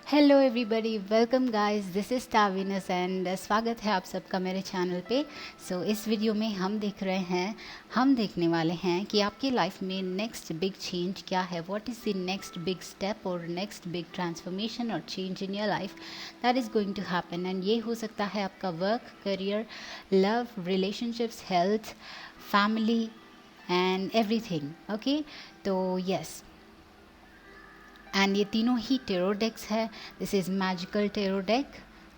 Hello everybody, welcome guys, this is टाविनस and स्वागत है आप सबका मेरे चैनल पे। इस वीडियो में हम देखने वाले हैं कि आपकी लाइफ में नेक्स्ट बिग चेंज क्या है। What is the next big step और नेक्स्ट बिग ट्रांसफॉर्मेशन और change in your life that is going to happen. And ये हो सकता है आपका work, career, love, relationships, health, family and everything. Okay, तो यस, एंड ये तीनों ही टेरो डेक्स है। This is magical tarot deck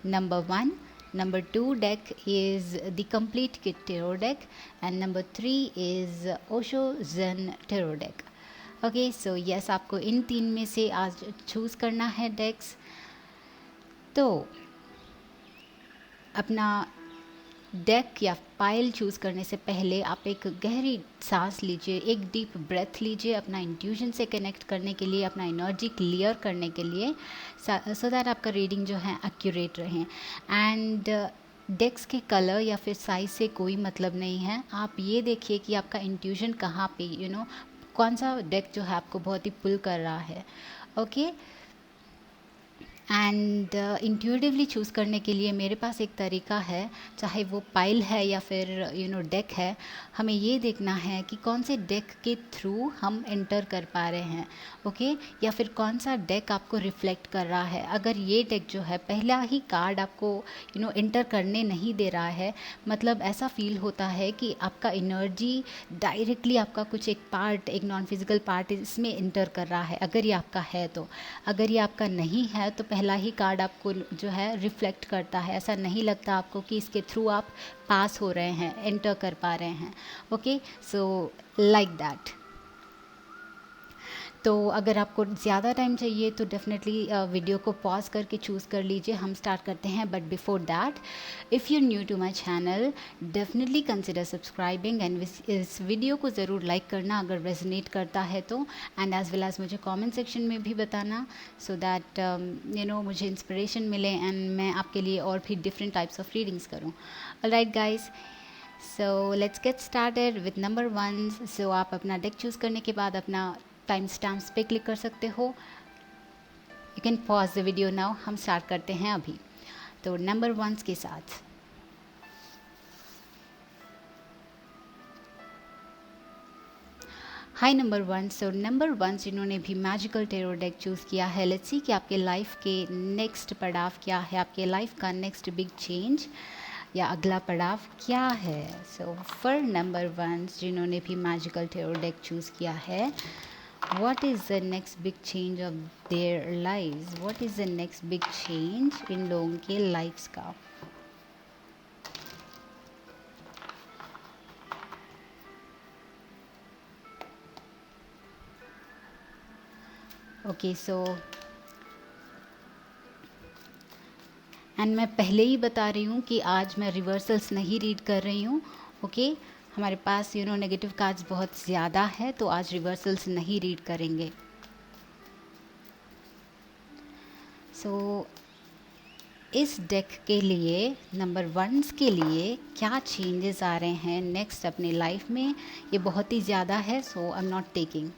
number 1, number 2 deck is the complete kit tarot deck and number 3 is Osho zen tarot deck. Okay, so yes, आपको इन तीन में से आज चूज़ करना है डेक्स। तो अपना डेक या पाइल चूज़ करने से पहले आप एक गहरी सांस लीजिए, एक डीप ब्रेथ लीजिए अपना इंट्यूशन से कनेक्ट करने के लिए, अपना एनर्जी क्लियर करने के लिए, सो दैट आपका रीडिंग जो है एक्यूरेट रहे। एंड डेक्स के कलर या फिर साइज से कोई मतलब नहीं है। आप ये देखिए कि आपका इंट्यूशन कहाँ पे कौन सा डेक जो है आपको बहुत ही पुल कर रहा है। ओके, एंड इंट्यूटिवली चूज़ करने के लिए मेरे पास एक तरीका है, चाहे वो पाइल है या फिर डेक है। हमें ये देखना है कि कौन से डेक के थ्रू हम एंटर कर पा रहे हैं। ओके, या फिर कौन सा डेक आपको रिफ्लेक्ट कर रहा है। अगर ये डेक जो है पहला ही कार्ड आपको एंटर करने नहीं दे रहा है, मतलब ऐसा फील होता है कि आपका एनर्जी डायरेक्टली आपका कुछ एक पार्ट, एक नॉन फिजिकल पार्ट इसमें एंटर कर रहा है। अगर ये आपका है तो, अगर ये आपका नहीं है तो पहला ही कार्ड आपको जो है रिफ्लेक्ट करता है। ऐसा नहीं लगता आपको कि इसके थ्रू आप पास हो रहे हैं, एंटर कर पा रहे हैं। Okay, so like that. तो अगर आपको ज़्यादा टाइम चाहिए तो डेफिनेटली वीडियो को पॉज करके चूज़ कर लीजिए। हम स्टार्ट करते हैं, but before that, if you new to my channel, definitely consider subscribing and इस वीडियो को ज़रूर लाइक करना अगर रेजोनेट करता है तो, एंड एज वेल एज मुझे कमेंट सेक्शन में भी बताना, सो दैट मुझे इंस्पिरेशन मिले एंड मैं आपके लिए और भी डिफरेंट टाइप्स ऑफ रीडिंग्स करूँ। Alright guys, so let's get started with number 1। सो आप अपना डेक चूज़ करने के बाद अपना टाइम स्टैम्प्स पे क्लिक कर सकते हो। You can pause the video now. हम स्टार्ट करते हैं अभी। तो नंबर 1 के साथ हाय नंबर 1। सो नंबर 1 जिन्होंने भी मैजिकल टेरो डेक चूज़ किया है, लेट्स सी कि आपके लाइफ के नेक्स्ट पड़ाव क्या है, आपके लाइफ का नेक्स्ट बिग चेंज या अगला पड़ाव क्या है। सो फॉर नंबर 1 जिन्होंने भी मैजिकल टेरो डेक चूज़ किया है, what is the next big change of their lives? What is the next big change इन लोगों के लाइफ्स का। ओके, सो एंड मैं पहले ही बता रही हूँ कि आज मैं रिवर्सल्स नहीं रीड कर रही हूँ। ओके, हमारे पास नेगेटिव कार्ड्स बहुत ज़्यादा है, तो आज रिवर्सल्स नहीं रीड करेंगे। सो इस डेक के लिए नंबर 1 के लिए क्या चेंजेस आ रहे हैं नेक्स्ट अपनी लाइफ में, ये बहुत ही ज़्यादा है, सो आई एम नॉट टेकिंग।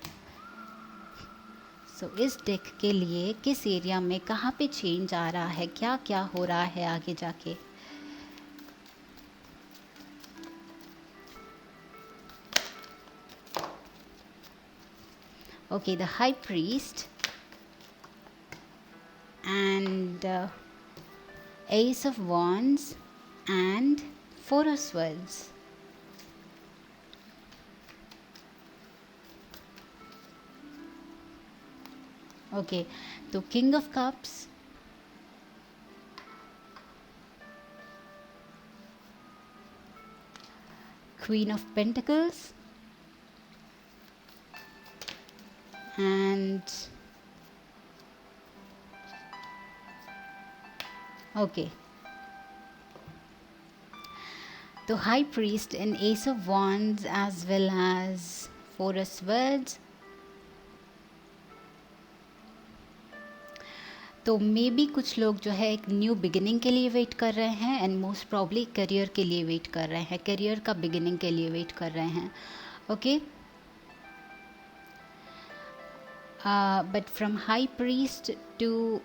सो इस डेक के लिए किस एरिया में कहाँ पे चेंज आ रहा है, क्या क्या हो रहा है आगे जाके। Okay, the high priest and ace of wands and 4 of swords. Okay, तो king of cups, queen of pentacles and okay, तो high priest and ace of wands as well as 4 of swords. तो may be कुछ लोग जो है एक new beginning के लिए वेट कर रहे हैं एंड मोस्ट प्रॉब्ली करियर के लिए वेट कर रहे हैं, करियर का बिगिनिंग के लिए वेट कर रहे हैं। Okay, but from high priest to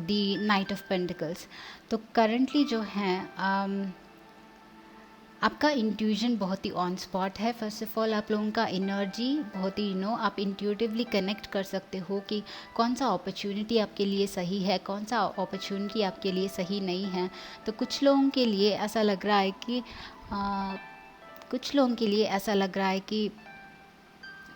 the knight of pentacles. तो करंटली जो है आपका इंट्यूजन बहुत ही ऑन स्पॉट है। फर्स्ट ऑफ ऑल आप लोगों का एनर्जी बहुत ही आप इंट्यूटिवली कनेक्ट कर सकते हो कि कौन सा अपॉर्चुनिटी आपके लिए सही है, कौन सा अपॉर्चुनिटी आपके लिए सही नहीं है। तो कुछ लोगों के लिए ऐसा लग रहा है कि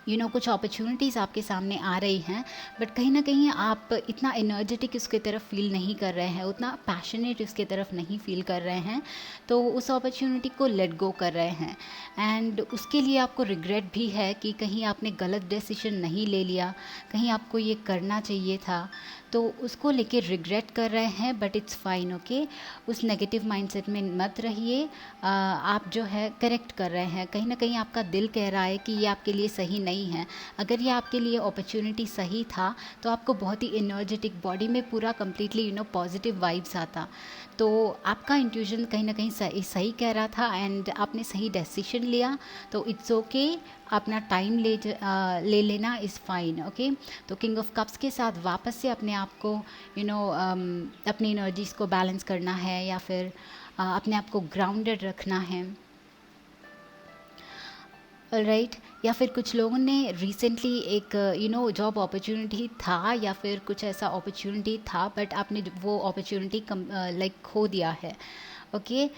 कुछ अपॉर्चुनिटीज़ आपके सामने आ रही हैं, बट कहीं ना कहीं आप इतना एनर्जेटिक उसके तरफ फील नहीं कर रहे हैं, उतना पैशनेट उसके तरफ नहीं फील कर रहे हैं, तो उस अपॉर्चुनिटी को लेट गो कर रहे हैं। एंड उसके लिए आपको रिग्रेट भी है कि कहीं आपने गलत डिसीजन नहीं ले लिया, कहीं आपको ये करना चाहिए था, तो उसको लेके रिग्रेट कर रहे हैं। But it's fine, okay. उस नेगेटिव माइंडसेट में मत रहिए। आप जो है करेक्ट कर रहे हैं, कहीं ना कहीं आपका दिल कह रहा है कि ये आपके लिए सही नहीं है। अगर ये आपके लिए अपॉर्चुनिटी सही था तो आपको बहुत ही एनर्जेटिक, बॉडी में पूरा कम्प्लीटली पॉजिटिव वाइब्स आता। तो आपका इंट्यूशन कहीं ना कहीं सही कह रहा था एंड आपने सही डिसीजन लिया। तो इट्स ओके, अपना टाइम ले लेना इज़ फाइन, ओके। तो किंग ऑफ कप्स के साथ वापस से अपने आप को अपनी एनर्जीज़ को बैलेंस करना है, या फिर अपने आप को ग्राउंडेड रखना है, राइट। या फिर कुछ लोगों ने रिसेंटली एक जॉब अपॉर्चुनिटी था, या फिर कुछ ऐसा अपॉर्चुनिटी था, बट आपने वो अपॉर्चुनिटी खो दिया है, ओके।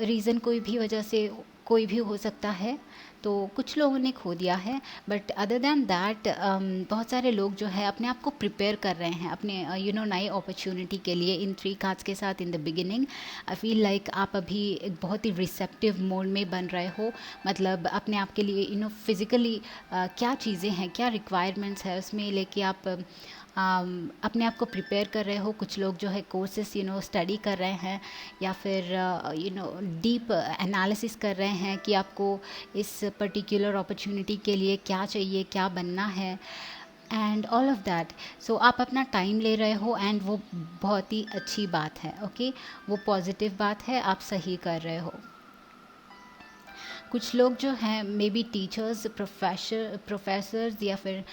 रीज़न कोई भी हो सकता है, तो कुछ लोगों ने खो दिया है। बट अदर दैन दैट बहुत सारे लोग जो है अपने आप को प्रिपेयर कर रहे हैं अपने नए अपॉर्चुनिटी के लिए इन 3 कार्ड्स के साथ। In the beginning I feel like आप अभी एक बहुत ही रिसेप्टिव मोड में बन रहे हो, मतलब अपने आप के लिए फिज़िकली क्या चीज़ें हैं, क्या रिक्वायरमेंट्स है, उसमें लेके आप अपने आप को प्रिपेयर कर रहे हो। कुछ लोग जो है कोर्सेस स्टडी कर रहे हैं, या फिर डीप एनालिसिस कर रहे हैं कि आपको इस पर्टिकुलर अपॉर्चुनिटी के लिए क्या चाहिए, क्या बनना है, एंड ऑल ऑफ दैट। सो आप अपना टाइम ले रहे हो एंड वो बहुत ही अच्छी बात है, ओके। वो पॉजिटिव बात है, आप सही कर रहे हो। कुछ लोग जो हैं मे बी टीचर्स, प्रोफेसर्स, या फिर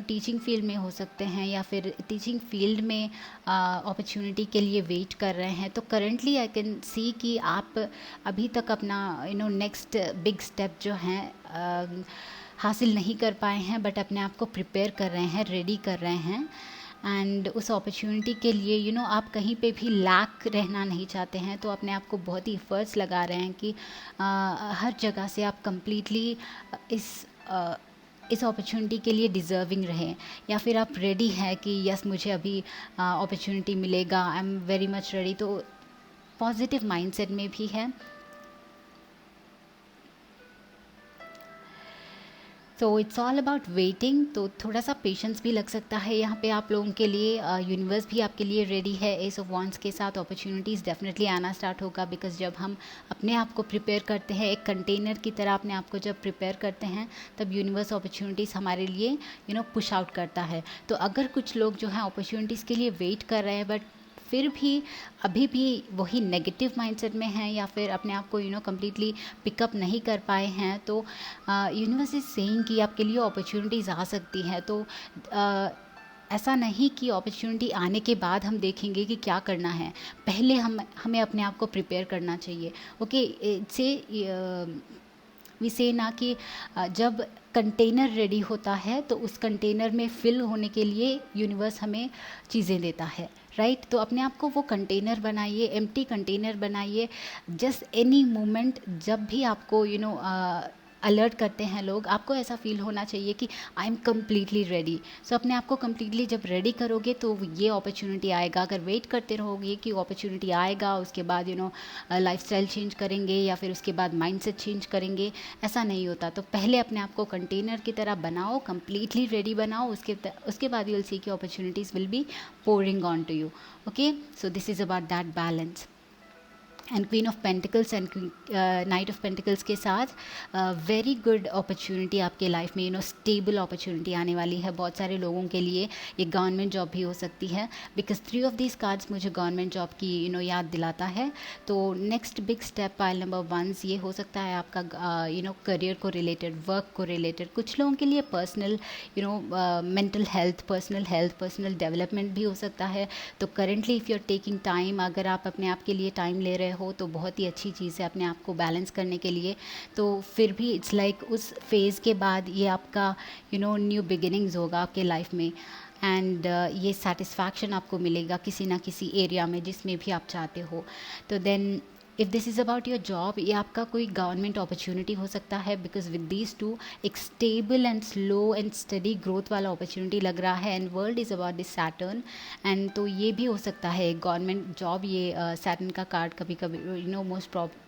टीचिंग फील्ड में हो सकते हैं, या फिर टीचिंग फील्ड में अपॉर्चुनिटी के लिए वेट कर रहे हैं। तो करंटली आई कैन सी कि आप अभी तक अपना नेक्स्ट बिग स्टेप जो हैं हासिल नहीं कर पाए हैं, बट अपने आप को प्रिपेयर कर रहे हैं, रेडी कर रहे हैं। एंड उस अपॉर्चुनिटी के लिए आप कहीं पे भी लैक रहना नहीं चाहते हैं, तो अपने आप को बहुत ही एफर्ट्स लगा रहे हैं कि हर जगह से आप कंप्लीटली इस अपॉर्चुनिटी के लिए डिज़र्विंग रहें, या फिर आप रेडी हैं कि यस मुझे अभी अपॉर्चुनिटी मिलेगा, I am very much ready. तो पॉजिटिव माइंडसेट में भी है। तो इट्स ऑल अबाउट वेटिंग। तो थोड़ा सा पेशेंस भी लग सकता है यहाँ पे आप लोगों के लिए। यूनिवर्स भी आपके लिए रेडी है। एस ऑफ वॉन्ड्स के साथ अपॉर्चुनिटीज़ डेफिनेटली आना स्टार्ट होगा, बिकॉज जब हम अपने आप को प्रिपेयर करते हैं, एक कंटेनर की तरह अपने आप को जब प्रिपेयर करते हैं, तब यूनिवर्स अपॉर्चुनिटीज़ हमारे लिए पुश आउट करता है। तो अगर कुछ लोग जो हैं अपॉर्चुनिटीज़ के लिए वेट कर रहे हैं, बट फिर भी अभी भी वही नेगेटिव माइंडसेट में हैं, या फिर अपने आप को कम्प्लीटली पिकअप नहीं कर पाए हैं, तो यूनिवर्स इज सेइंग कि आपके लिए अपॉर्चुनिटीज़ आ सकती हैं। तो ऐसा नहीं कि अपॉर्चुनिटी आने के बाद हम देखेंगे कि क्या करना है, पहले हमें अपने आप को प्रिपेयर करना चाहिए, ओके। से ना कि जब कंटेनर रेडी होता है तो उस कंटेनर में फिल होने के लिए यूनिवर्स हमें चीज़ें देता है, राइट। तो अपने आप को वो कंटेनर बनाइए, एम्प्टी कंटेनर बनाइए। जस्ट एनी मोमेंट जब भी आपको अलर्ट करते हैं लोग, आपको ऐसा फील होना चाहिए कि आई एम कम्प्लीटली रेडी। सो अपने आप को कम्प्लीटली जब रेडी करोगे तो ये अपॉर्चुनिटी आएगा। अगर वेट करते रहोगे कि अपॉर्चुनिटी आएगा, उसके बाद लाइफस्टाइल चेंज करेंगे, या फिर उसके बाद माइंडसेट चेंज करेंगे, ऐसा नहीं होता। तो पहले अपने आप को कंटेनर की तरह बनाओ, कम्प्लीटली रेडी बनाओ, उसके बाद यू विल सी कि opportunities will be pouring on to you, okay. So this is about that balance. And queen of pentacles and knight of pentacles के साथ वेरी गुड अपॉर्चुनिटी आपके लाइफ में, stable opportunity आने वाली है बहुत सारे लोगों के लिए। ये गवर्नमेंट जॉब भी हो सकती है, बिकॉज 3 ऑफ दीज कार्ड्स मुझे गवर्नमेंट जॉब की याद दिलाता है। तो next big step pile number 1 ये हो सकता है आपका करियर को रिलेटेड, वर्क को रिलेटेड, कुछ लोगों के लिए personal mental health, personal development भी हो सकता है। तो currently if you are taking time, अगर आप अपने आप के लिए टाइम ले रहे हो तो बहुत ही अच्छी चीज़ है अपने आप को बैलेंस करने के लिए। तो फिर भी इट्स लाइक उस फेज़ के बाद ये आपका न्यू बिगिनिंग्स होगा आपके लाइफ में। एंड ये सेटिस्फैक्शन आपको मिलेगा किसी ना किसी एरिया में जिसमें भी आप चाहते हो। तो then if this is about your job, ये आपका कोई गवर्नमेंट अपॉर्चुनिटी हो सकता है, बिकॉज विद दीज टू एक stable and slow and study growth वाला अपॉर्चुनिटी लग रहा है। And world is about this Saturn, and तो ये भी हो सकता है गवर्नमेंट जॉब। ये सैटर्न का कार्ड कभी कभी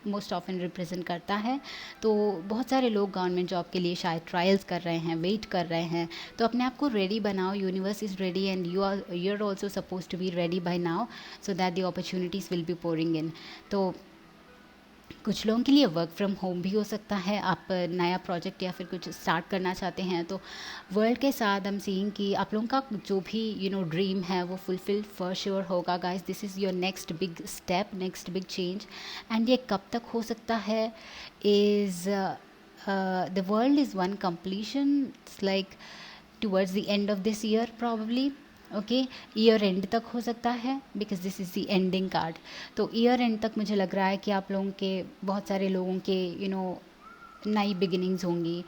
मोस्ट ऑफन रिप्रेजेंट करता है। तो बहुत सारे लोग गवर्नमेंट जॉब के लिए शायद ट्रायल्स कर रहे हैं, वेट कर रहे हैं। तो अपने आप को रेडी बनाओ, universe is ready and you are also suppose to be ready by now, so that the opportunities will be pouring in. तो कुछ लोगों के लिए वर्क फ्रॉम होम भी हो सकता है। आप नया प्रोजेक्ट या फिर कुछ स्टार्ट करना चाहते हैं तो वर्ल्ड के साथ हम सीइंग कि आप लोगों का जो भी ड्रीम है वो फुलफिल फॉर श्योर होगा guys. This is your next big step, next big change. And ये कब तक हो सकता है is the world is one completion, it's like towards the end of this year probably. Okay, year and तक हो सकता है, because this is the ending card. तो ईयर एंड तक मुझे लग रहा है कि आप लोगों के, बहुत सारे लोगों के नई बिगिनिंग्स होंगी,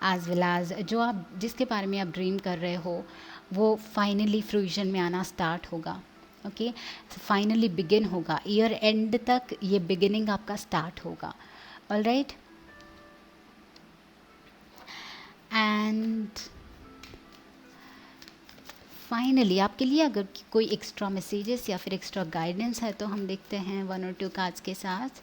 एज वेल एज जो आप जिसके बारे में आप ड्रीम कर रहे हो वो फाइनली फ्रूजन में आना स्टार्ट होगा। ओके, फाइनली बिगिन होगा, ईयर एंड तक ये बिगिनिंग आपका स्टार्ट होगा। ऑल राइट, एंड फाइनली आपके लिए अगर कोई एक्स्ट्रा मैसेजेस या फिर एक्स्ट्रा गाइडेंस है तो हम देखते हैं 1 और 2 कार्ड्स के साथ।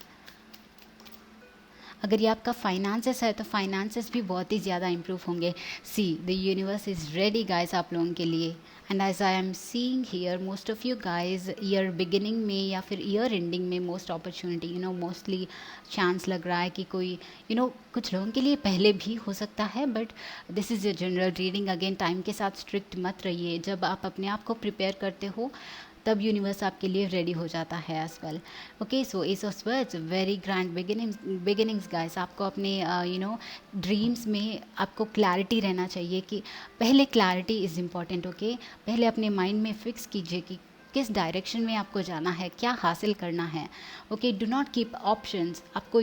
अगर ये आपका फाइनेंसेस है तो फाइनेंसेस भी बहुत ही ज़्यादा इंप्रूव होंगे। See the universe is ready guys आप लोगों के लिए। And as I am seeing here most of you guys year beginning में या फिर ईयर एंडिंग में मोस्ट अपॉर्चुनिटी मोस्टली चांस लग रहा है कि कोई कुछ लोगों के लिए पहले भी हो सकता है, but this is your general reading. Again time के साथ स्ट्रिक्ट मत रहिए। जब आप अपने आप को प्रिपेयर करते हो तब यूनिवर्स आपके लिए रेडी हो जाता है as well. Okay, so ace of swords, very grand beginnings guys. आपको अपने ड्रीम्स में आपको क्लैरिटी रहना चाहिए कि पहले क्लैरिटी इज़ इम्पॉर्टेंट। ओके, पहले अपने माइंड में फिक्स कीजिए कि किस डायरेक्शन में आपको जाना है, क्या हासिल करना है। Okay, do not keep options. आपको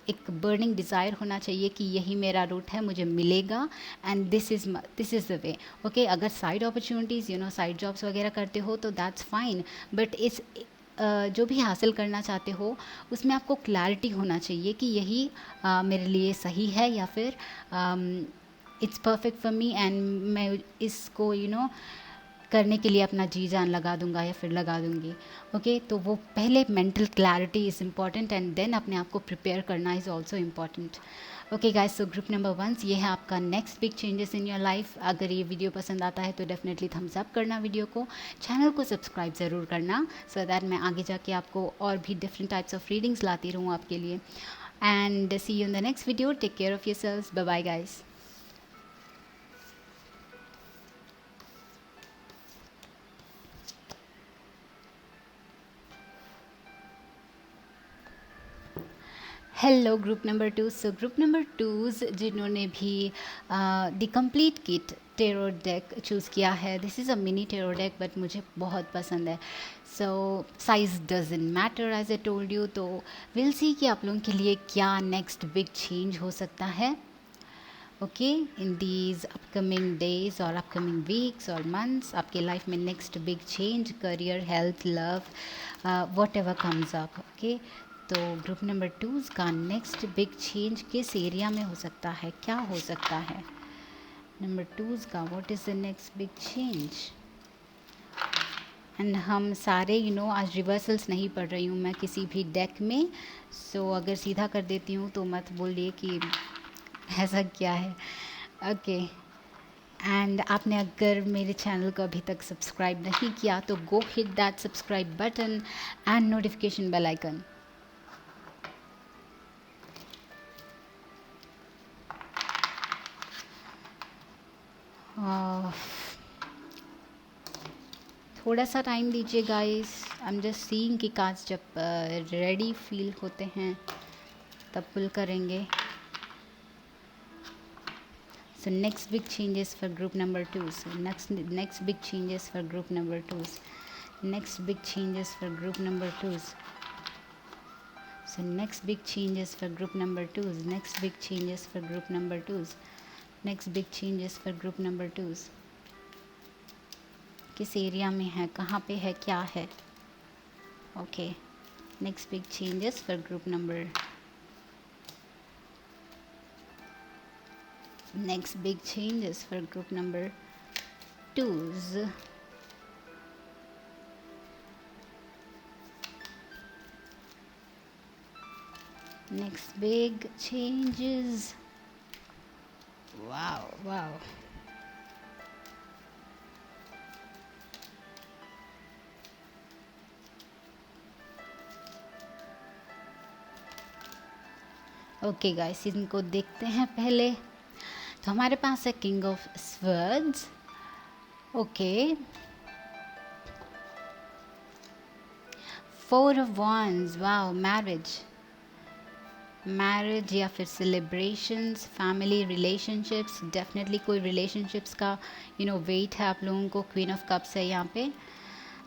एक बर्निंग डिज़ायर होना चाहिए कि यही मेरा रूट है, मुझे मिलेगा and this is the way. Okay, अगर साइड अपॉर्चुनिटीज़ साइड जॉब्स वगैरह करते हो तो दैट्स फाइन, बट इस जो भी हासिल करना चाहते हो उसमें आपको क्लैरिटी होना चाहिए कि यही मेरे लिए सही है या फिर it's perfect for me and मैं इसको करने के लिए अपना जी जान लगा दूंगा या फिर लगा दूंगी। ओके, तो वो पहले mental clarity is important and then अपने आप को प्रिपेयर करना is also important. Okay guys, so group number 1 ये है आपका next big changes in your life. अगर ये वीडियो पसंद आता है तो डेफिनेटली थम्स अप करना वीडियो को, चैनल को सब्सक्राइब ज़रूर करना, सो दैट मैं आगे जाके आपको और भी डिफरेंट टाइप्स ऑफ रीडिंग्स लाती रहूँ आपके लिए। And see you in the next video. Take care of yourselves. Bye bye guys. Hello group number 2। So group number 2 जिन्होंने भी the complete kit tarot deck choose किया है, this is a mini tarot deck but मुझे बहुत पसंद है। So size doesn't matter as I told you. तो will see कि आप लोगों के लिए क्या नेक्स्ट बिग चेंज हो सकता है। Okay, in these upcoming days और अपकमिंग वीक्स और मंथ्स आपके लाइफ में next big change, career, health, love, what ever comes up. Okay, तो ग्रुप नंबर 2 का नेक्स्ट बिग चेंज किस एरिया में हो सकता है, क्या हो सकता है नंबर 2 का, what is the next big change. And हम सारे आज रिवर्सल्स नहीं पढ़ रही हूँ मैं किसी भी डेक में, सो अगर सीधा कर देती हूँ तो मत बोलिए कि ऐसा क्या है। ओके, एंड आपने अगर मेरे चैनल को अभी तक सब्सक्राइब नहीं किया तो go hit that subscribe button and notification bell icon. थोड़ा सा टाइम दीजिए guys, I am just seeing कि कार्ड्स जब रेडी फील होते हैं तब पुल करेंगे. So next big changes for group number 2. So next big changes for group number 2. Next big changes for group number 2. So next big changes for group number 2. Next big changes for group number 2. Next big changes for group number 2. किस area में है, कहाँ पे है, क्या है. Okay, next big changes for group number. Next big changes for group number 2's. Next big changes. Wow, wow. Okay guys, इनको देखते हैं पहले. तो हमारे पास है king of swords. Okay, 4 of wands. Wow, marriage या फिर सेलिब्रेशंस, फैमिली रिलेशनशिप्स. डेफिनेटली कोई रिलेशनशिप्स का वेट है आप लोगों को. क्वीन ऑफ कप्स है यहाँ पे.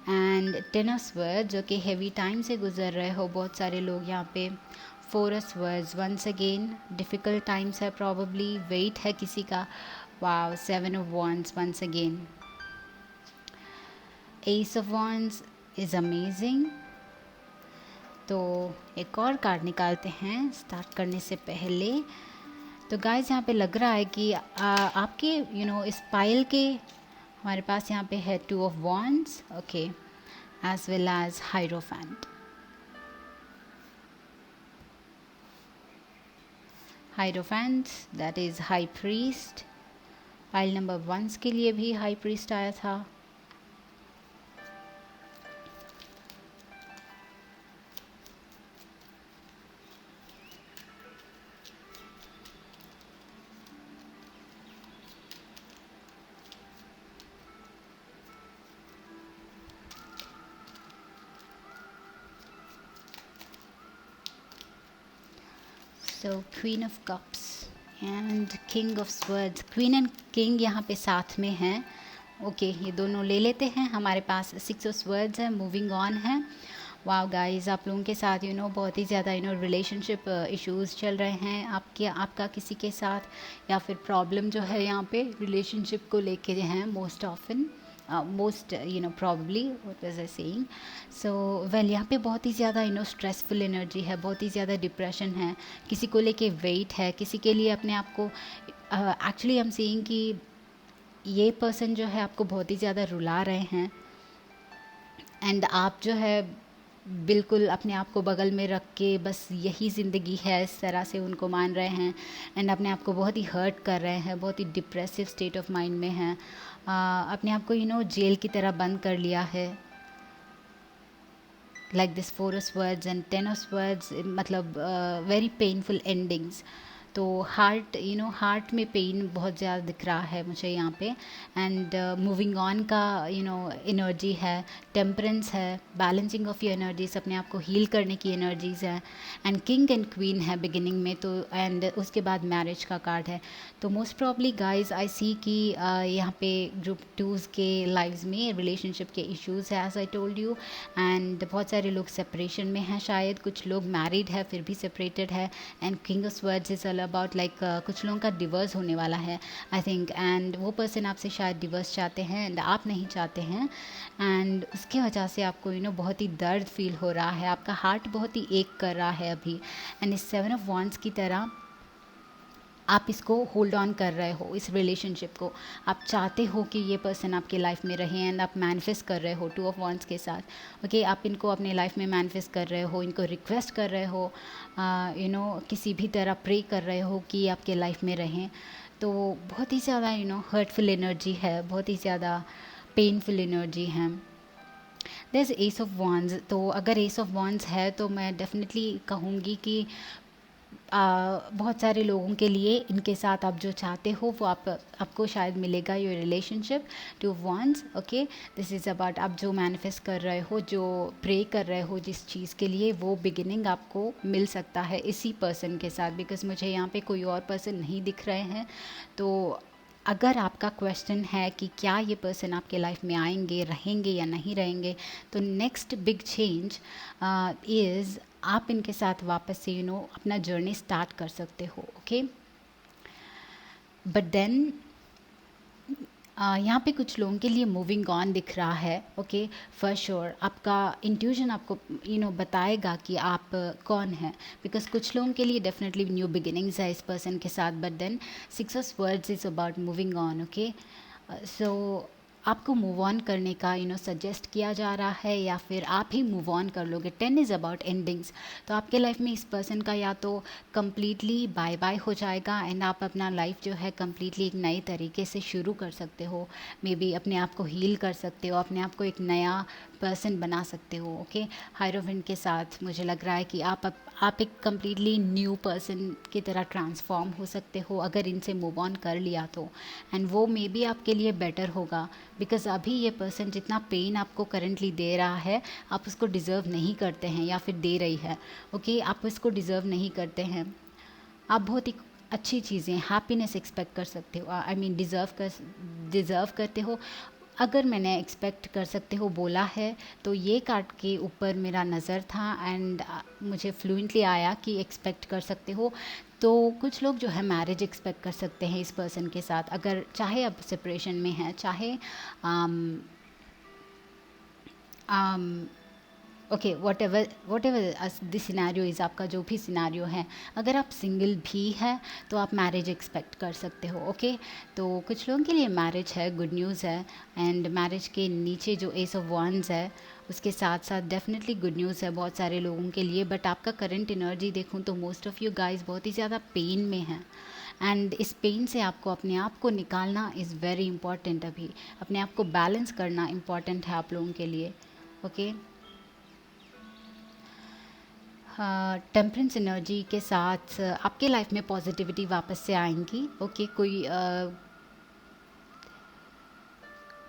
एंड 10 ऑफ स्वर्ड्स, जो कि हेवी टाइम से गुजर रहे हो बहुत सारे लोग यहाँ पे. 4 of swords, once again difficult times है, प्रॉबली वेट है किसी का. Wow, 7 of wands once again. Ace of wands is amazing. तो एक और कार्ड निकालते हैं स्टार्ट करने से पहले. तो गाइस यहाँ पे लग रहा है कि आपके इस पाइल के हमारे पास यहाँ पे है 2 of wands. Okay, as well as hierophant. Hierophant that is high priest. Pile number 1 के लिए भी हाई प्रीस्ट आया था. So queen of cups and king of swords. Queen and king यहाँ पे साथ में हैं. ओके, ये दोनों ले लेते हैं. हमारे पास 6 ऑफ स्वर्ड्स है. मूविंग ऑन है. वाओ गाइस, आप लोगों के साथ बहुत ही ज़्यादा रिलेशनशिप इश्यूज़ चल रहे हैं आपका किसी के साथ, या फिर प्रॉब्लम जो है यहाँ पे रिलेशनशिप को लेके जो हैं most often. most probably what was I saying. So well, यहाँ पे बहुत ही ज़्यादा स्ट्रेसफुल एनर्जी है, बहुत ही ज़्यादा डिप्रेशन है, किसी को लेके वेट है, किसी के लिए अपने आप को एक्चुअली आई एम सेइंग कि ये पर्सन जो है आपको बहुत ही ज़्यादा रुला रहे हैं. एंड आप जो है बिल्कुल अपने आप को बगल में रख के बस यही ज़िंदगी है इस तरह से उनको मान रहे हैं. एंड अपने आप को बहुत ही हर्ट कर रहे हैं, बहुत ही डिप्रेसिव स्टेट ऑफ माइंड में हैं. अपने आप को जेल की तरह बंद कर लिया है. Like this 4 of swords and 10 of swords, मतलब वेरी पेनफुल एंडिंग्स. तो हार्ट में पेन बहुत ज़्यादा दिख रहा है मुझे यहाँ पे. एंड मूविंग ऑन का एनर्जी है, टेम्परेंस है, बैलेंसिंग ऑफ योर एनर्जीज, अपने आप को हील करने की एनर्जीज़ हैं. एंड किंग एंड क्वीन है बिगिनिंग में. तो एंड उसके बाद मैरिज का कार्ड है. तो मोस्ट प्रॉब्ली गाइज आई सी कि यहाँ पे ग्रुप 2s के लाइव्स में रिलेशनशिप के इश्यूज़ है, as I told you. And बहुत सारे लोग सेपरेशन में हैं, शायद कुछ लोग मैरिड है फिर भी सेपरेटेड है. And king of swords is all about like कुछ लोगों का डिवोर्स होने वाला है आई थिंक. एंड वो पर्सन आपसे शायद डिवोर्स चाहते हैं एंड आप नहीं चाहते हैं. एंड उसकी वजह से आपको बहुत ही दर्द फील हो रहा है, आपका हार्ट बहुत ही एक कर रहा है अभी. एंड इस 7 ऑफ wands की तरह आप इसको होल्ड ऑन कर रहे हो, इस रिलेशनशिप को. आप चाहते हो कि ये पर्सन आपके लाइफ में रहे एंड आप मैनिफेस्ट कर रहे हो 2 ऑफ wands के साथ. ओके, आप इनको अपने लाइफ में मैनिफेस्ट कर रहे हो, इनको रिक्वेस्ट कर रहे हो, किसी भी तरह प्रे कर रहे हो कि आपके लाइफ में रहें. तो बहुत ही ज़्यादा हर्टफुल एनर्जी है, बहुत ही ज़्यादा पेनफुल एनर्जी है. There is ace of wands. तो अगर एस ऑफ wands है तो मैं डेफिनेटली कहूँगी कि बहुत सारे लोगों के लिए इनके साथ आप जो चाहते हो वो आपको शायद मिलेगा, your relationship to once. Okay, this is about आप जो मैनिफेस्ट कर रहे हो, जो प्रे कर रहे हो जिस चीज़ के लिए, वो बिगिनिंग आपको मिल सकता है इसी पर्सन के साथ, बिकॉज मुझे यहाँ पे कोई और पर्सन नहीं दिख रहे हैं। तो अगर आपका क्वेश्चन है कि क्या ये पर्सन आपके लाइफ में आएंगे, रहेंगे या नहीं रहेंगे, तो नेक्स्ट बिग चेंज इज़ आप इनके साथ वापस से अपना जर्नी स्टार्ट कर सकते हो। ओके, बट देन यहाँ पे कुछ लोगों के लिए मूविंग ऑन दिख रहा है। ओके, फॉर श्योर आपका इंट्यूजन आपको बताएगा कि आप कौन है, बिकॉज कुछ लोगों के लिए डेफिनेटली न्यू बिगिनिंग्स है इस पर्सन के साथ, but then 6 of swords is about moving on. Okay, so आपको मूव ऑन करने का सजेस्ट किया जा रहा है, या फिर आप ही मूव ऑन कर लोगे। 10 इज़ अबाउट एंडिंग्स, तो आपके लाइफ में इस पर्सन का या तो कम्प्लीटली बाय बाय हो जाएगा एंड आप अपना लाइफ जो है कम्प्लीटली एक नए तरीके से शुरू कर सकते हो। मे बी अपने आप को हील कर सकते हो, अपने आप को एक नया पर्सन बना सकते हो। ओके, हायरोफेंट के साथ मुझे लग रहा है कि आप एक कम्प्लीटली न्यू पर्सन की तरह ट्रांसफॉर्म हो सकते हो अगर इनसे मूव ऑन कर लिया तो, एंड वो मे बी आपके लिए बेटर होगा, बिकॉज अभी ये पर्सन जितना पेन आपको करंटली दे रहा है आप उसको डिज़र्व नहीं करते हैं, या फिर दे रही है। ओके, आप उसको डिज़र्व नहीं करते हैं। आप बहुत ही अच्छी चीज़ें, हैप्पीनेस एक्सपेक्ट कर सकते हो, आई मीन डिज़र्व करते हो। अगर मैंने एक्सपेक्ट कर सकते हो बोला है तो ये कार्ड के ऊपर मेरा नज़र था एंड मुझे फ्लुएंटली आया कि एक्सपेक्ट कर सकते हो। तो कुछ लोग जो है मैरिज एक्सपेक्ट कर सकते हैं इस पर्सन के साथ, अगर चाहे अब सेपरेशन में है, चाहे okay, what ever this scenario is, आपका जो भी सिनेरियो है, अगर आप सिंगल भी है तो आप मैरिज एक्सपेक्ट कर सकते हो। ओके, तो कुछ लोगों के लिए मैरिज है, गुड न्यूज़ है, एंड मैरिज के नीचे जो एस ऑफ वंस है उसके साथ साथ डेफिनेटली गुड न्यूज़ है बहुत सारे लोगों के लिए। बट आपका करंट एनर्जी देखूं तो मोस्ट ऑफ़ यू गाइज बहुत ही ज़्यादा पेन में हैं, एंड इस पेन से आपको अपने आप को निकालना इज़ वेरी इंपॉर्टेंट। अभी अपने आप को बैलेंस करना इम्पॉर्टेंट है आप लोगों के लिए। ओके, टेम्परेंस एनर्जी के साथ आपके लाइफ में पॉजिटिविटी वापस से आएंगी। ओके,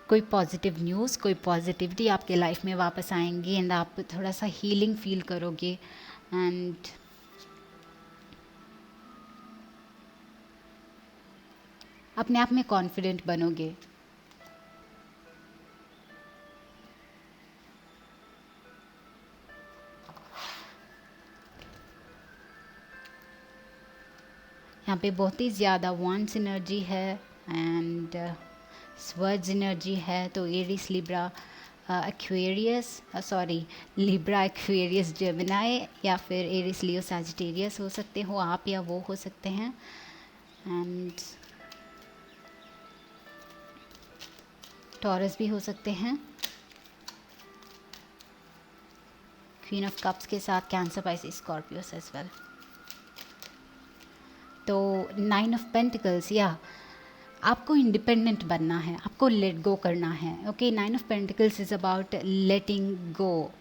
कोई पॉजिटिव न्यूज़, कोई पॉजिटिविटी आपके लाइफ में वापस आएंगी एंड आप थोड़ा सा हीलिंग फील करोगे एंड अपने आप में कॉन्फिडेंट बनोगे। यहाँ पे बहुत ही ज़्यादा वॉन्ट्स एनर्जी है एंड स्वर्ड्स एनर्जी है। तो Aries, Libra, Aquarius, Libra, Aquarius, Gemini, या फिर एरिस, लियो, सैजिटेरियस हो सकते हो आप, या वो हो सकते हैं। एंड टॉरस भी हो सकते हैं। क्वीन ऑफ कप्स के साथ Cancer, Pisces, Scorpios as well. तो 9 ऑफ पेंटिकल्स, या आपको इंडिपेंडेंट बनना है, आपको लेट गो करना है। Okay, 9 of pentacles is about letting go.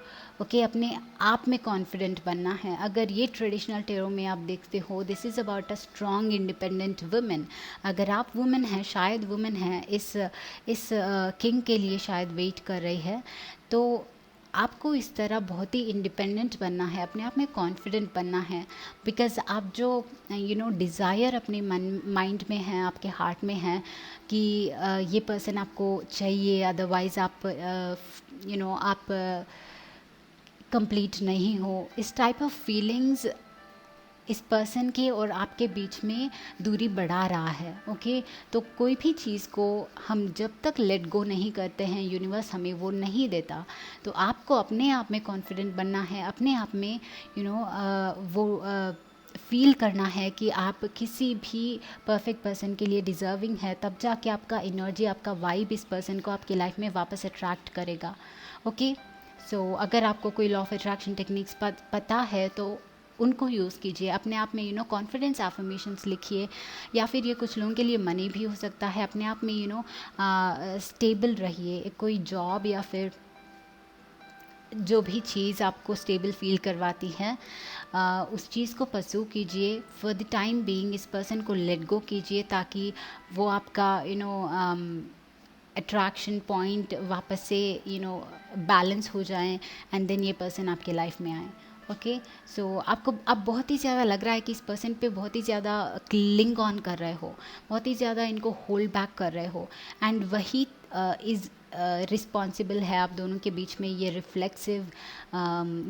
Okay, अपने आप में कॉन्फिडेंट बनना है। अगर ये ट्रेडिशनल टेरो में आप देखते हो, this is about a strong independent women. अगर आप वुमेन हैं, शायद वुमेन है इस किंग के लिए शायद वेट कर रही है, तो आपको इस तरह बहुत ही इंडिपेंडेंट बनना है, अपने आप में कॉन्फिडेंट बनना है, बिकॉज़ आप जो डिज़ायर अपने माइंड में है, आपके हार्ट में है कि ये पर्सन आपको चाहिए, अदरवाइज़ आप आप कंप्लीट नहीं हो, इस टाइप ऑफ फीलिंग्स इस पर्सन के और आपके बीच में दूरी बढ़ा रहा है। ओके, तो कोई भी चीज़ को हम जब तक लेट गो नहीं करते हैं, यूनिवर्स हमें वो नहीं देता। तो आपको अपने आप में कॉन्फिडेंट बनना है, अपने आप में वो फील करना है कि आप किसी भी परफेक्ट पर्सन के लिए डिज़र्विंग है, तब जाके आपका एनर्जी, आपका वाइब इस पर्सन को आपकी लाइफ में वापस अट्रैक्ट करेगा। ओके, सो अगर आपको कोई लॉ ऑफ अट्रैक्शन टेक्निक्स पता है तो उनको यूज़ कीजिए। अपने आप में कॉन्फिडेंस एफर्मेशंस लिखिए, या फिर ये कुछ लोगों के लिए मनी भी हो सकता है। अपने आप में स्टेबल रहिए, कोई जॉब या फिर जो भी चीज़ आपको स्टेबल फील करवाती है, उस चीज़ को परस्यू कीजिए। फॉर द टाइम बीइंग इस पर्सन को लेट गो कीजिए, ताकि वो आपका अट्रैक्शन पॉइंट वापस से बैलेंस हो जाए, एंड देन ये पर्सन आपके लाइफ में आए। ओके, सो आपको अब बहुत ही ज़्यादा लग रहा है कि इस पर्सन पे बहुत ही ज़्यादा क्लिंग ऑन कर रहे हो, बहुत ही ज़्यादा इनको होल्ड बैक कर रहे हो, एंड वही इज़ रिस्पॉन्सिबल है आप दोनों के बीच में ये रिफ्लेक्सिव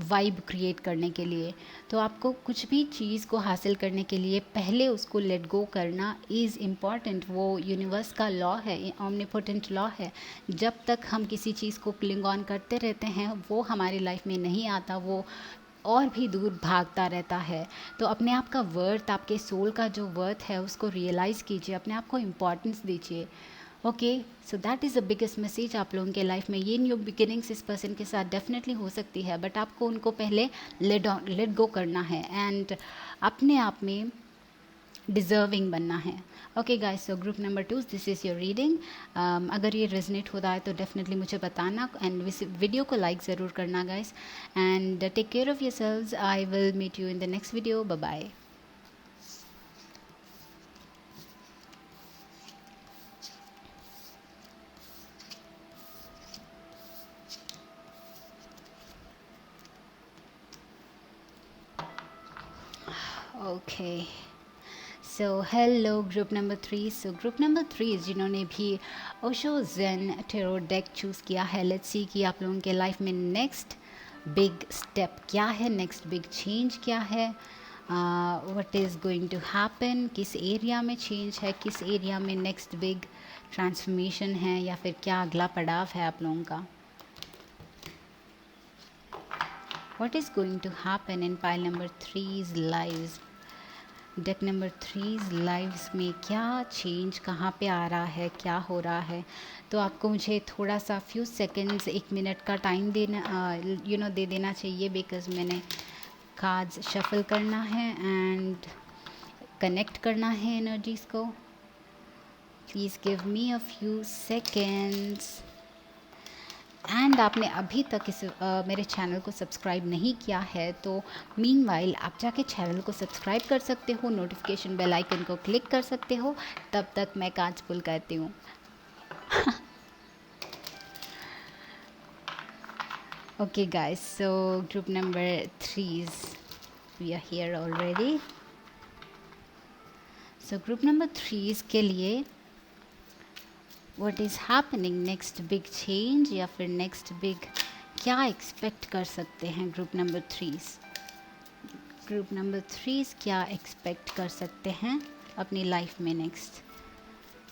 वाइब क्रिएट करने के लिए। तो आपको कुछ भी चीज़ को हासिल करने के लिए पहले उसको लेट गो करना इज़ इम्पॉर्टेंट। वो यूनिवर्स का लॉ है, ओमनीपोटेंट लॉ है। जब तक हम किसी चीज़ को क्लिंग ऑन करते रहते हैं, वो हमारी लाइफ में नहीं आता, वो और भी दूर भागता रहता है। तो अपने आप का वर्थ, आपके सोल का जो वर्थ है, उसको रियलाइज़ कीजिए, अपने आप को इम्पॉर्टेंस दीजिए। Okay, so that is the biggest message आप लोगों के लाइफ में। ये न्यू बिगिनिंग्स इस पर्सन के साथ डेफिनेटली हो सकती है, बट आपको उनको पहले लेट गो करना है, एंड अपने आप में डिज़र्विंग बनना है। Okay guys, so group number 2, this is your reading. अगर ये रेजनेट होता है तो डेफिनेटली मुझे बताना, एंड वीडियो को लाइक ज़रूर करना guys, and take care of yourselves. I will meet you in the next video. Bye bye. Okay, so hello group number 3। So group number 3 जिन्होंने भी Osho zen tarot deck choose किया है, let's see कि आप लोगों के लाइफ में next big step क्या है, नेक्स्ट बिग चेंज क्या है, what is going to happen, किस एरिया में चेंज है, किस एरिया में नेक्स्ट बिग ट्रांसफॉर्मेशन है, या फिर क्या अगला पड़ाव है आप लोगों का। What is going to happen in pile number 3's lives. Deck number 3's lives में क्या चेंज कहाँ पे आ रहा है, क्या हो रहा है। तो आपको मुझे थोड़ा सा फ्यू सेकंड्स, 1 मिनट का टाइम देना दे देना चाहिए, बिकॉज मैंने कार्ड्स शफल करना है एंड कनेक्ट करना है एनर्जीज़ को। Please give me a few seconds. And आपने अभी तक इस मेरे चैनल को सब्सक्राइब नहीं किया है तो मीनवाइल आप जाके चैनल को सब्सक्राइब कर सकते हो, नोटिफिकेशन बेल आइकन को क्लिक कर सकते हो। तब तक मैं कार्ड्स पुल करती हूँ। Okay guys, so group number 3 we are here already. So group number 3 के लिए what is happening, next big change या फिर नेक्स्ट बिग क्या एक्सपेक्ट कर सकते हैं ग्रुप नंबर 3। ग्रुप नंबर 3 क्या एक्सपेक्ट कर सकते हैं अपनी लाइफ में नेक्स्ट।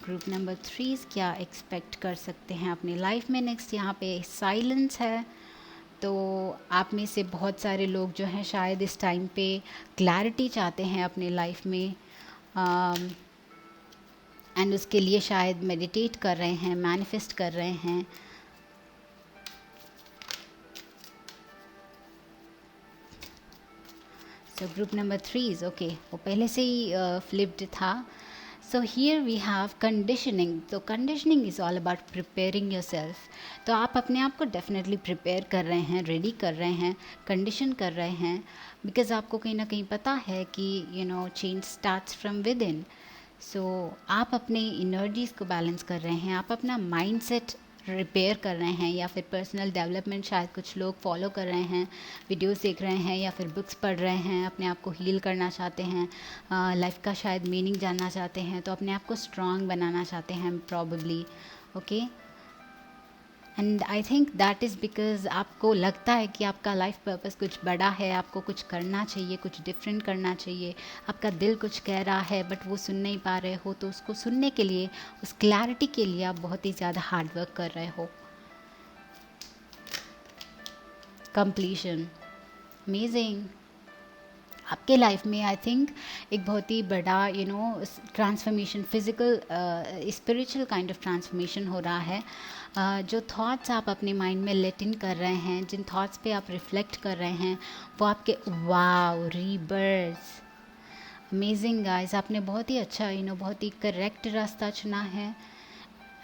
ग्रुप नंबर 3 क्या एक्सपेक्ट कर सकते हैं अपनी लाइफ में नेक्स्ट। यहाँ पे साइलेंस है, तो आप में से बहुत सारे लोग जो हैं शायद इस टाइम पे क्लैरिटी चाहते हैं अपनी लाइफ में, एंड उसके लिए शायद मेडिटेट कर रहे हैं, मैनिफेस्ट कर रहे हैं। सो ग्रुप नंबर 3 ओके, वो पहले से ही फ्लिप्ड था। So here we have conditioning. तो conditioning is all about preparing yourself. तो आप अपने आप को डेफिनेटली प्रिपेयर कर रहे हैं, रेडी कर रहे हैं, कंडीशन कर रहे हैं, बिकॉज आपको कहीं ना कहीं पता है कि change starts from within. So आप अपने इनर्जीज़ को बैलेंस कर रहे हैं, आप अपना माइंडसेट रिपेयर कर रहे हैं, या फिर पर्सनल डेवलपमेंट शायद कुछ लोग फॉलो कर रहे हैं, वीडियोस देख रहे हैं, या फिर बुक्स पढ़ रहे हैं, अपने आप को हील करना चाहते हैं, लाइफ का शायद मीनिंग जानना चाहते हैं, तो अपने आप को स्ट्रांग बनाना चाहते हैं probably. Okay, and I think that is because आपको लगता है कि आपका लाइफ पर्पस कुछ बड़ा है, आपको कुछ करना चाहिए, कुछ डिफरेंट करना चाहिए, आपका दिल कुछ कह रहा है बट वो सुन नहीं पा रहे हो, तो उसको सुनने के लिए, उस क्लैरिटी के लिए आप बहुत ही ज़्यादा हार्ड वर्क कर रहे हो। Completion, amazing. आपके लाइफ में आई थिंक एक बहुत ही बड़ा transformation, physical spiritual kind of transformation हो रहा है। जो थॉट्स आप अपने माइंड में लेट इन कर रहे हैं, जिन थॉट्स पे आप रिफ्लेक्ट कर रहे हैं, वो आपके वाव रीबर्थ, अमेजिंग गाइस। आपने बहुत ही अच्छा बहुत ही करेक्ट रास्ता चुना है,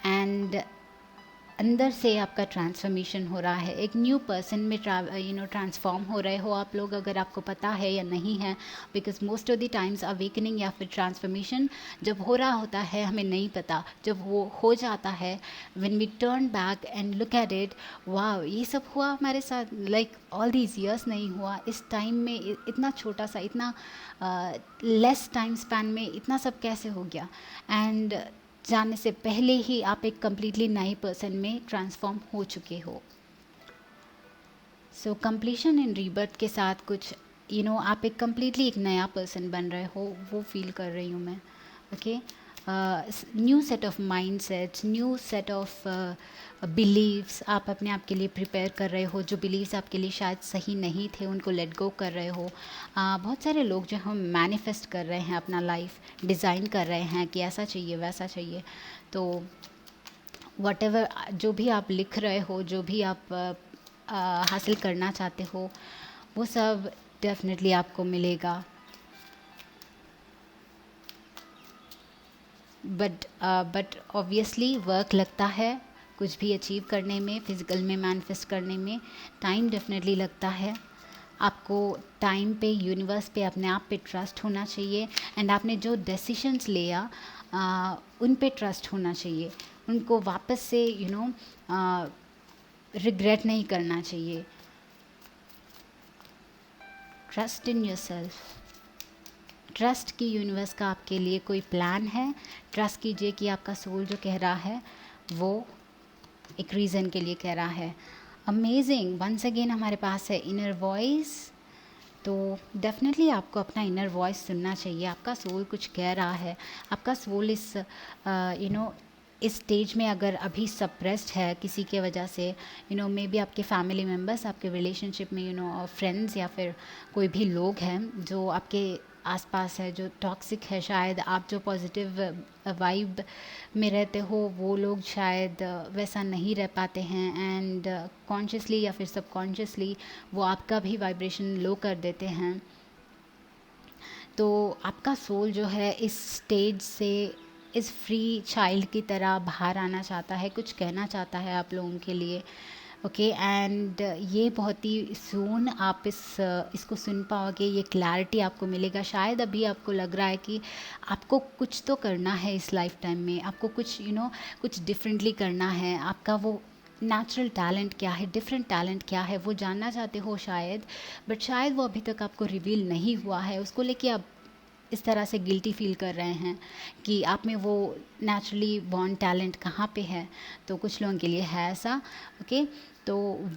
एंड अंदर से आपका ट्रांसफॉर्मेशन हो रहा है, एक न्यू पर्सन में ट्रांसफॉर्म हो रहे हो आप लोग, अगर आपको पता है या नहीं है। Because most of the times awakening या फिर ट्रांसफॉर्मेशन जब हो रहा होता है हमें नहीं पता, जब वो हो जाता है, when we turn back and look at it, वाह ये सब हुआ हमारे साथ, लाइक ऑल दीज ईयर्स नहीं हुआ, इस टाइम में इतना छोटा सा, इतना लेस टाइम स्पैन में इतना सब कैसे हो गया। एंड जाने से पहले ही आप एक कम्प्लीटली नए पर्सन में ट्रांसफॉर्म हो चुके हो। सो कंप्लीशन इन रीबर्थ के साथ कुछ आप एक कम्प्लीटली एक नया पर्सन बन रहे हो, वो फील कर रही हूँ मैं। Okay, new set of mindsets, new set of beliefs आप अपने आप के लिए प्रिपेयर कर रहे हो। जो बिलीव्स आपके लिए शायद सही नहीं थे उनको लेट गो कर रहे हो। बहुत सारे लोग जो हम मैनिफेस्ट कर रहे हैं, अपना लाइफ डिज़ाइन कर रहे हैं कि ऐसा चाहिए वैसा चाहिए। तो वटेवर जो भी आप लिख रहे हो, जो भी आप हासिल करना चाहते हो, वो सब डेफिनेटली आपको मिलेगा। बट ऑब्वियसली वर्क लगता है कुछ भी अचीव करने में, फिज़िकल में मैनिफेस्ट करने में टाइम डेफिनेटली लगता है। आपको टाइम पे, यूनिवर्स पे, अपने आप पे ट्रस्ट होना चाहिए। एंड आपने जो डिसीशंस लिया उन पे ट्रस्ट होना चाहिए, उनको वापस से रिग्रेट नहीं करना चाहिए। ट्रस्ट इन योरसेल्फ, ट्रस्ट कि यूनिवर्स का आपके लिए कोई प्लान है। ट्रस्ट कीजिए कि आपका सोल जो कह रहा है वो एक रीज़न के लिए कह रहा है। अमेजिंग, वंस अगेन हमारे पास है इनर वॉइस। तो डेफिनेटली आपको अपना इनर वॉइस सुनना चाहिए। आपका सोल कुछ कह रहा है, आपका सोल इस स्टेज में अगर अभी सप्रेस्ड है किसी के वजह से, मे बी आपके फैमिली मेम्बर्स, आपके रिलेशनशिप में फ्रेंड्स या फिर कोई भी लोग हैं जो आपके आसपास है जो टॉक्सिक है, शायद आप जो पॉजिटिव वाइब में रहते हो वो लोग शायद वैसा नहीं रह पाते हैं। एंड कॉन्शियसली या फिर सबकॉन्शियसली वो आपका भी वाइब्रेशन लो कर देते हैं। तो आपका सोल जो है इस स्टेज से, इस फ्री चाइल्ड की तरह बाहर आना चाहता है, कुछ कहना चाहता है आप लोगों के लिए। ओके, एंड ये बहुत ही सून आप इसको सुन पाओगे, ये क्लैरिटी आपको मिलेगा। शायद अभी आपको लग रहा है कि आपको कुछ तो करना है इस लाइफ टाइम में, आपको कुछ कुछ डिफरेंटली करना है। आपका वो नेचुरल टैलेंट क्या है, डिफरेंट टैलेंट क्या है, वो जानना चाहते हो शायद, बट शायद वो अभी तक आपको रिवील नहीं हुआ है। उसको लेके आप इस तरह से गिल्टी फील कर रहे हैं कि आप में वो नेचुरली बॉर्न टैलेंट कहाँ पे है। तो कुछ लोगों के लिए है ऐसा। ओके, तो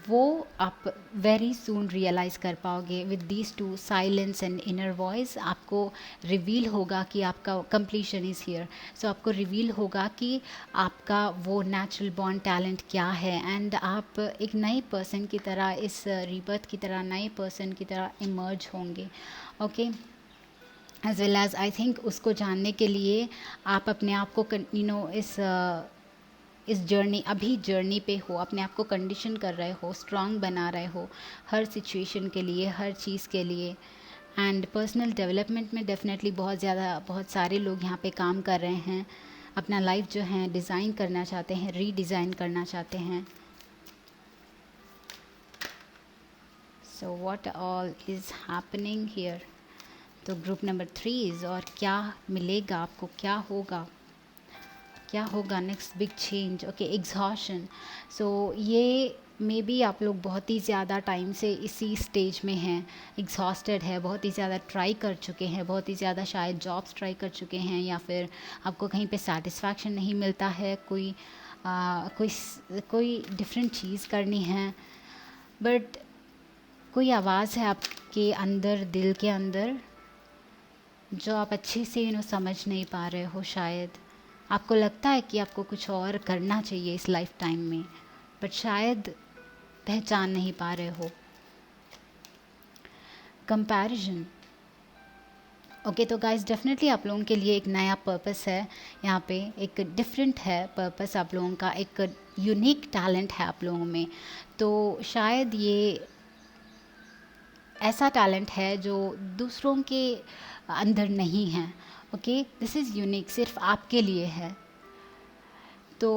वो आप वेरी सून रियलाइज़ कर पाओगे with these to, silence and inner voice. आपको रिवील होगा कि आपका कंप्लीशन इज़ हियर। सो आपको रिवील होगा कि आपका वो नेचुरल बॉर्न टैलेंट क्या है। एंड आप एक नए पर्सन की तरह, इस रीबर्थ की तरह, नए पर्सन की तरह इमर्ज होंगे। Okay, as well as I think उसको जानने के लिए आप अपने आप को इस जर्नी, अभी जर्नी पे हो, अपने आप को कंडीशन कर रहे हो, स्ट्रांग बना रहे हो हर सिचुएशन के लिए, हर चीज़ के लिए। एंड पर्सनल डेवलपमेंट में डेफिनेटली बहुत सारे लोग यहाँ पे काम कर रहे हैं, अपना लाइफ जो है डिज़ाइन करना चाहते हैं, रीडिज़ाइन करना चाहते हैं। So what all is happening here. तो ग्रुप नंबर 3 और क्या मिलेगा आपको, क्या होगा next big change. Okay, exhaustion. So ये मे बी आप लोग बहुत ही ज़्यादा टाइम से इसी स्टेज में हैं, एग्जॉस्टेड है, बहुत ही ज़्यादा ट्राई कर चुके हैं, बहुत ही ज़्यादा शायद जॉब्स ट्राई कर चुके हैं, या फिर आपको कहीं पे सेटिस्फैक्शन नहीं मिलता है, कोई डिफरेंट चीज़ करनी है, बट कोई आवाज़ है आपके अंदर, दिल के अंदर, जो आप अच्छे से समझ नहीं पा रहे हो। शायद आपको लगता है कि आपको कुछ और करना चाहिए इस लाइफ टाइम में, बट शायद पहचान नहीं पा रहे हो। कंपैरिजन। ओके, तो गाइस डेफिनेटली आप लोगों के लिए एक नया पर्पस है यहाँ पे, एक डिफरेंट है पर्पस आप लोगों का, एक यूनिक टैलेंट है आप लोगों में। तो शायद ये ऐसा टैलेंट है जो दूसरों के अंदर नहीं है। ओके, दिस इज़ यूनिक, सिर्फ आपके लिए है। तो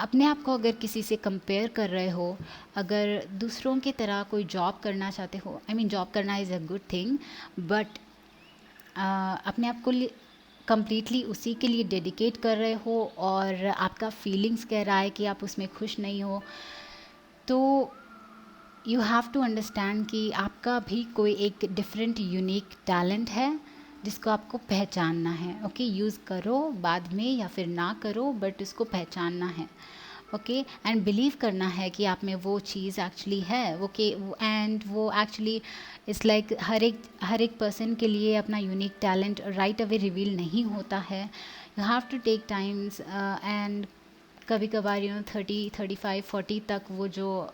अपने आप को अगर किसी से कंपेयर कर रहे हो, अगर दूसरों की तरह कोई जॉब करना चाहते हो, आई मीन जॉब करना is a good thing, but अपने आप को कंप्लीटली उसी के लिए डेडिकेट कर रहे हो और आपका फीलिंग्स कह रहा है कि आप उसमें खुश नहीं हो, तो यू हैव टू अंडरस्टैंड कि आपका भी कोई एक डिफरेंट यूनिक टैलेंट है जिसको आपको पहचानना है। ओके, यूज़ करो बाद में या फिर ना करो, बट उसको पहचानना है। ओके, एंड बिलीव करना है कि आप में वो चीज़ एक्चुअली है। ओके, एंड वो एक्चुअली इट्स लाइक हर एक पर्सन के लिए अपना unique talent right away reveal नहीं होता है। You have to take times, and कभी कभार 30, 35, 40 तक वो जो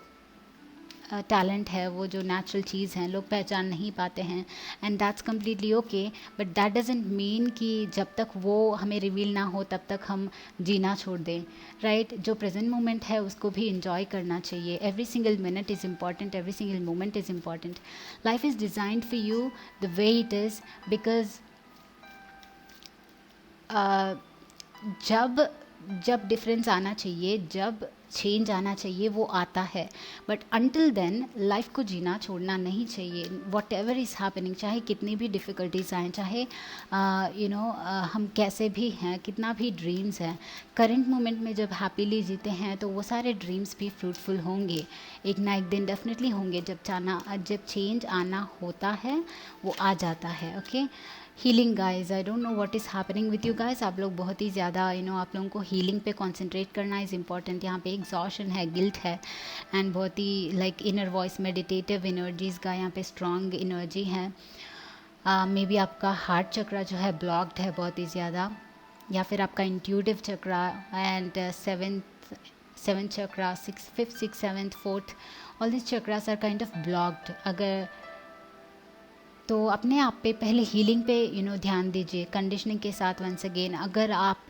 टैलेंट है, वो जो नेचुरल चीज़ है, लोग पहचान नहीं पाते हैं, and that's completely okay. But that doesn't mean कि जब तक वो हमें रिवील ना हो तब तक हम जीना छोड़ दें, राइट? जो प्रेजेंट मोमेंट है उसको भी इंजॉय करना चाहिए। Every single minute is important, every single moment is important. Life is designed for you the way it is, because जब जब डिफरेंस आना चाहिए, जब चेंज आना चाहिए, वो आता है। बट अनटिल देन लाइफ को जीना छोड़ना नहीं चाहिए। वॉट एवर इज़ हैपनिंग, चाहे कितनी भी डिफ़िकल्टीज आएँ, चाहे हम कैसे भी हैं, कितना भी ड्रीम्स हैं, करंट मोमेंट में जब हैप्पीली जीते हैं तो वो सारे ड्रीम्स भी फ्रूटफुल होंगे। एक ना एक दिन डेफिनेटली होंगे। जब चेंज आना होता है वो आ जाता है। Okay, healing guys, I don't know what is happening with you guys. आप लोग बहुत ही ज़्यादा आप लोगों को हीलिंग पे कंसंट्रेट करना इज़ इम्पॉर्टेंट। यहाँ पे एग्जॉशन है, गिल्ट है, एंड बहुत ही like inner voice, meditative energies का यहाँ पे स्ट्रॉन्ग एनर्जी है। मे बी आपका हार्ट चक्रा जो है ब्लॉक्ड है बहुत ही ज़्यादा, या फिर आपका intuitive chakra and seventh chakra, fifth, six, seventh, fourth, all this chakras are kind of blocked. अगर तो अपने आप पे पहले हीलिंग पे ध्यान दीजिए कंडीशनिंग के साथ। वंस अगेन, अगर आप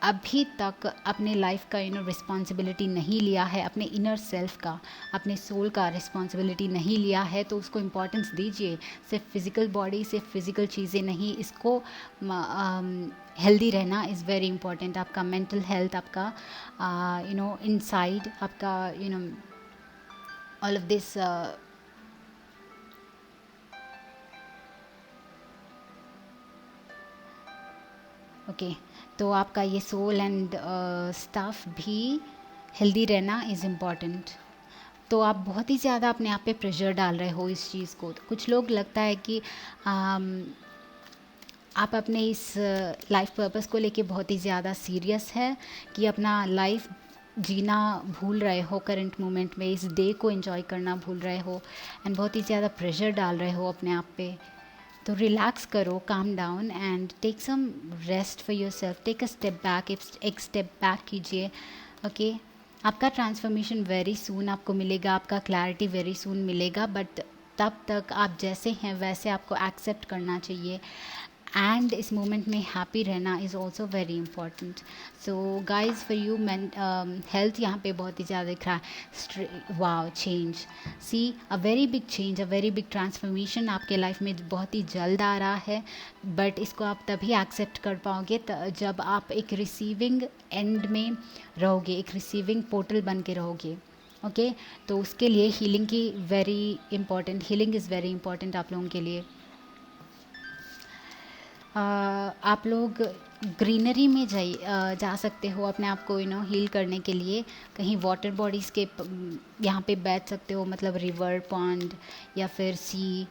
अभी तक अपने लाइफ का रिस्पॉन्सिबिलिटी नहीं लिया है, अपने इनर सेल्फ का, अपने सोल का रिस्पॉन्सिबिलिटी नहीं लिया है, तो उसको इम्पोर्टेंस दीजिए। सिर्फ फिज़िकल बॉडी, सिर्फ फिज़िकल चीज़ें नहीं, इसको हेल्दी रहना इज़ वेरी इंपॉर्टेंट। आपका मेंटल हेल्थ, आपका इनसाइड, आपका ऑल ऑफ दिस ओके, तो आपका ये सोल एंड स्टाफ भी हेल्दी रहना इज़ इम्पॉर्टेंट। तो आप बहुत ही ज़्यादा अपने आप पे प्रेशर डाल रहे हो इस चीज़ को। तो कुछ लोग लगता है कि आप अपने इस लाइफ पर्पस को लेके बहुत ही ज़्यादा सीरियस है, कि अपना लाइफ जीना भूल रहे हो करंट मोमेंट में, इस डे को एंजॉय करना भूल रहे हो, एंड बहुत ही ज़्यादा प्रेशर डाल रहे हो अपने आप पे। तो रिलैक्स करो, calm down and take some rest for yourself. Take a step back, एक स्टेप बैक कीजिए। ओके, आपका ट्रांसफॉर्मेशन वेरी सून आपको मिलेगा, आपका क्लैरिटी वेरी सून मिलेगा, बट तब तक आप जैसे हैं वैसे आपको एक्सेप्ट करना चाहिए, एंड इस मोमेंट में हैप्पी रहना is also very important. So guys, for you health यहाँ पे बहुत ही ज़्यादा दिख रहा है। Wow, change, see a very big change, a very big transformation आपके लाइफ में बहुत ही जल्द आ रहा है। बट इसको आप तभी एक्सेप्ट कर पाओगे जब आप एक रिसीविंग एंड में रहोगे, एक रिसीविंग पोर्टल बन के रहोगे। ओके, तो उसके लिए हीलिंग की very important, healing is very important आप लोगों के लिए। आप लोग ग्रीनरी में जा सकते हो अपने आप को हील करने के लिए। कहीं वाटर बॉडीज़ के यहाँ पे बैठ सकते हो, मतलब रिवर, पॉन्ड या फिर सी,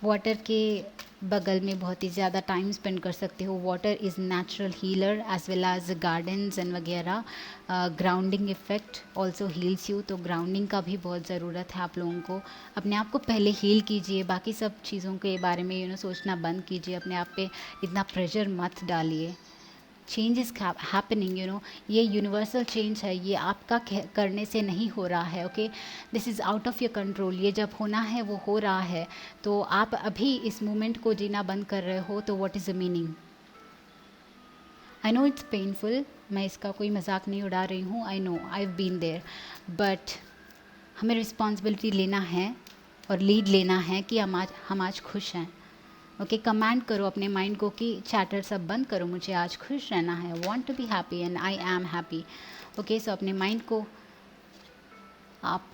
वाटर के बगल में बहुत ही ज़्यादा टाइम स्पेंड कर सकते हो। Water is natural healer as well as gardens and वगैरह। Grounding effect also heals you, तो ग्राउंडिंग का भी बहुत ज़रूरत है आप लोगों को। अपने आप को पहले हील कीजिए, बाकी सब चीज़ों के बारे में सोचना बंद कीजिए। अपने आप पे इतना प्रेशर मत डालिए। चेंज इज़ हैपनिंग, ये यूनिवर्सल चेंज है, ये आपका करने से नहीं हो रहा है। Okay, this is out of your control. ये जब होना है वो हो रहा है, तो आप अभी इस मोमेंट को जीना बंद कर रहे हो, तो what is the meaning? I know it's painful, मैं इसका कोई मजाक नहीं उड़ा रही हूँ, I know, I have been there, but हमें रिस्पॉन्सिबिलिटी लेना है और लीड लेना है कि हम आज खुश हैं। ओके, कमांड करो अपने माइंड को कि चैटर सब बंद करो, मुझे आज खुश रहना है, want to be happy and I am happy. Okay, so अपने माइंड को आप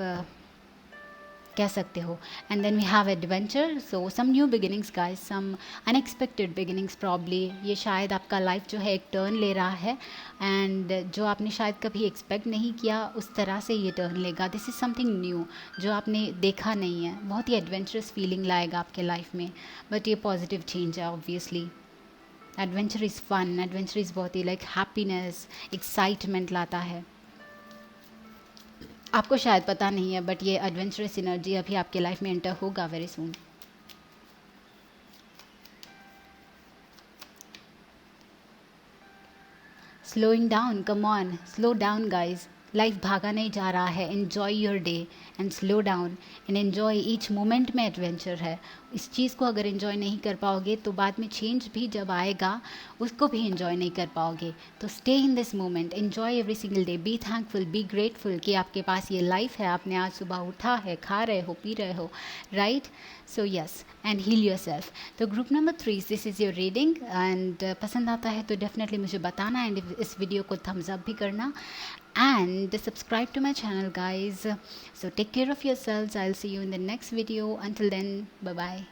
कह सकते हो। And then we have adventure, so some new beginnings guys, some unexpected beginnings probably. ये शायद आपका लाइफ जो है एक टर्न ले रहा है, एंड जो आपने शायद कभी एक्सपेक्ट नहीं किया उस तरह से ये टर्न लेगा। दिस इज़ समथिंग न्यू जो आपने देखा नहीं है, बहुत ही एडवेंचरस फीलिंग लाएगा आपके लाइफ में, बट ये पॉजिटिव चेंज है obviously. Adventure is fun, adventure is बहुत ही लाइक हैप्पीनेस, एक्साइटमेंट लाता है। आपको शायद पता नहीं है, बट ये एडवेंचरस एनर्जी अभी आपके लाइफ में एंटर होगा very soon. Slowing down, come on, slow down guys. Life भागा नहीं जा रहा है, enjoy your day and slow down and enjoy each moment में एडवेंचर है। इस चीज़ को अगर एन्जॉय नहीं कर पाओगे तो बाद में चेंज भी जब आएगा उसको भी एन्जॉय नहीं कर पाओगे। तो stay in this moment, enjoy every single day, be thankful, be grateful कि आपके पास ये लाइफ है, आपने आज सुबह उठा है, खा रहे हो, पी रहे हो, right. So yes, and heal yourself. तो group number 3, this is your reading, and पसंद आता है तो डेफिनेटली मुझे बताना, एंड इस वीडियो को थम्स अप भी करना, and subscribe to my channel guys. So take care of yourselves, I'll see you in the next video. Until then, bye bye.